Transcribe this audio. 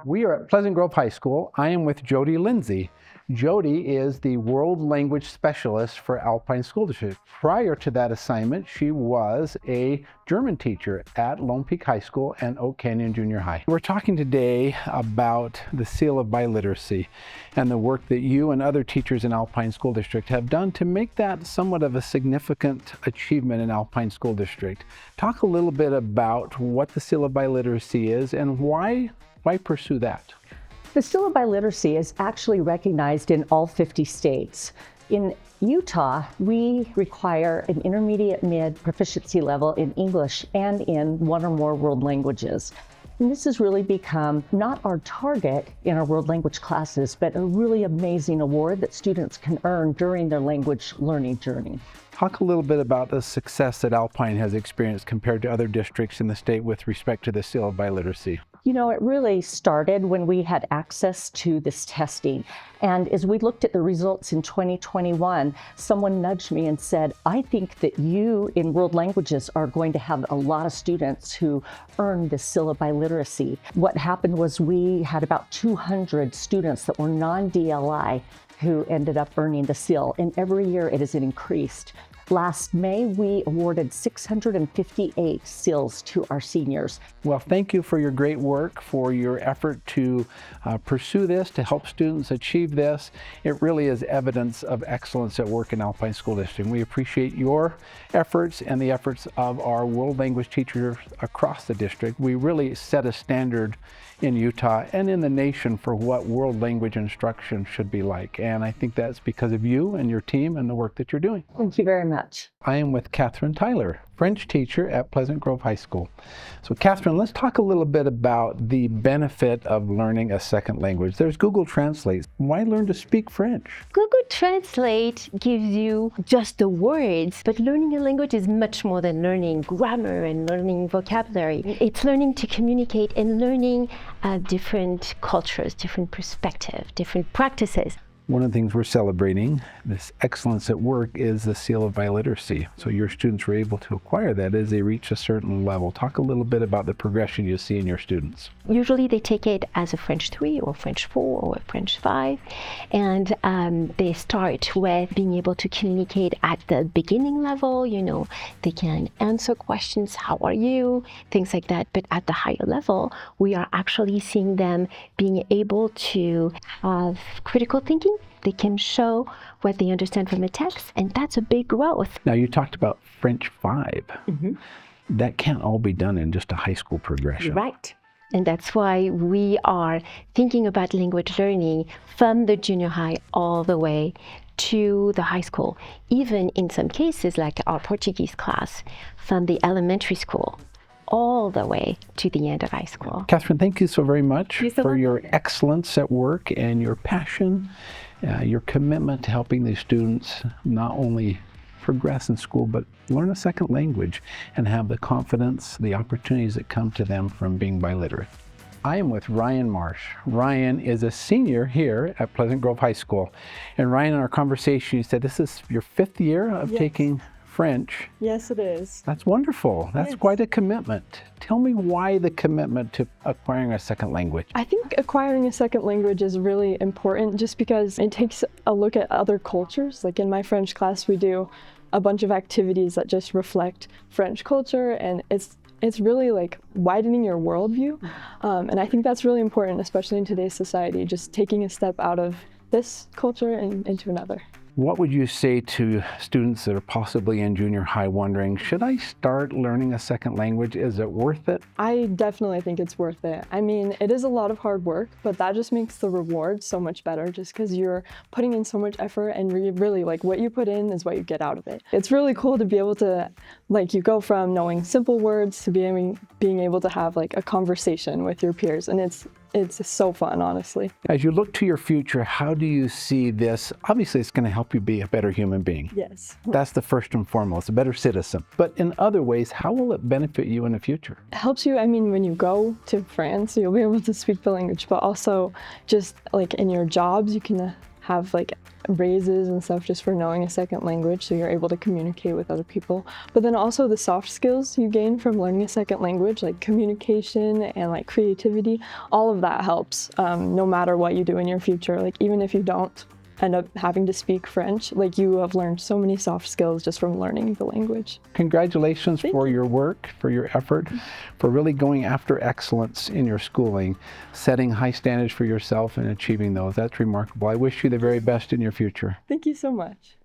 We are at Pleasant Grove High School. I am with Jody Lindsay. Jody is the World Language Specialist for Alpine School District. Prior to that assignment, she was a German teacher at Lone Peak High School and Oak Canyon Junior High. We're talking today about the Seal of Biliteracy and the work that you and other teachers in Alpine School District have done to make that somewhat of a significant achievement in Alpine School District. Talk a little bit about what the Seal of Biliteracy is and why pursue that? The Seal of Biliteracy is actually recognized in all 50 states. In Utah, we require an intermediate mid proficiency level in English and in one or more world languages. And this has really become not our target in our world language classes, but a really amazing award that students can earn during their language learning journey. Talk a little bit about the success that Alpine has experienced compared to other districts in the state with respect to the Seal of Biliteracy. You know, it really started when we had access to this testing. And as we looked at the results in 2021, someone nudged me and said, I think that you in world languages are going to have a lot of students who earn the Seal of Biliteracy. What happened was we had about 200 students that were non-DLI who ended up earning the seal, and every year it has increased. Last May, we awarded 658 seals to our seniors. Well, thank you for your great work, for your effort to pursue this, to help students achieve this. It really is evidence of excellence at work in Alpine School District. We appreciate your efforts and the efforts of our world language teachers across the district. We really set a standard in Utah and in the nation for what world language instruction should be like. And I think that's because of you and your team and the work that you're doing. Thank you very much. I am with Catherine Tyler, French teacher at Pleasant Grove High School. So Catherine, let's talk a little bit about the benefit of learning a second language. There's Google Translate. Why learn to speak French? Google Translate gives you just the words, but learning a language is much more than learning grammar and learning vocabulary. It's learning to communicate and learning different cultures, different perspectives, different practices. One of the things we're celebrating, this excellence at work, is the Seal of Biliteracy. So your students were able to acquire that as they reach a certain level. Talk a little bit about the progression you see in your students. Usually they take it as a French 3 or French 4 or a French 5, and they start with being able to communicate at the beginning level. You know, they can answer questions, how are you, things like that. But at the higher level, we are actually seeing them being able to have critical thinking. They can show what they understand from a text, and that's a big growth. Now, you talked about French 5. Mm-hmm. That can't all be done in just a high school progression. Right. And that's why we are thinking about language learning from the junior high all the way to the high school. Even in some cases, like our Portuguese class, from the elementary school all the way to the end of high school. Catherine, thank you so very much for your excellence at work and your passion, your commitment to helping these students not only progress in school, but learn a second language and have the confidence, the opportunities that come to them from being biliterate. I am with Ryan Marsh. Ryan is a senior here at Pleasant Grove High School. And Ryan, in our conversation, you said this is your 5th year of taking French. Yes, it is. That's wonderful. That's quite a commitment. Tell me why the commitment to acquiring a second language. I think acquiring a second language is really important just because it takes a look at other cultures. Like in my French class, we do a bunch of activities that just reflect French culture, and it's really like widening your worldview. And I think that's really important, especially in today's society, just taking a step out of this culture and into another. What would you say to students that are possibly in junior high wondering, should I start learning a second language? Is it worth it? I definitely think it's worth it. I mean, it is a lot of hard work, but that just makes the reward so much better just because you're putting in so much effort and really like what you put in is what you get out of it. It's really cool to be able to, like, you go from knowing simple words to being able to have like a conversation with your peers, and it's so fun, honestly. As you look to your future, how do you see this? Obviously, it's going to help you be a better human being. Yes. That's the first and foremost, a better citizen. But in other ways, how will it benefit you in the future? It helps you, I mean, when you go to France, you'll be able to speak the language, but also just like in your jobs, you can have like raises and stuff just for knowing a second language, so you're able to communicate with other people. But then also the soft skills you gain from learning a second language, like communication and like creativity, all of that helps no matter what you do in your future. Like even if you don't end up having to speak French, like you have learned so many soft skills just from learning the language. Congratulations for your work, for your effort, for really going after excellence in your schooling, setting high standards for yourself and achieving those. That's remarkable. I wish you the very best in your future. Thank you so much.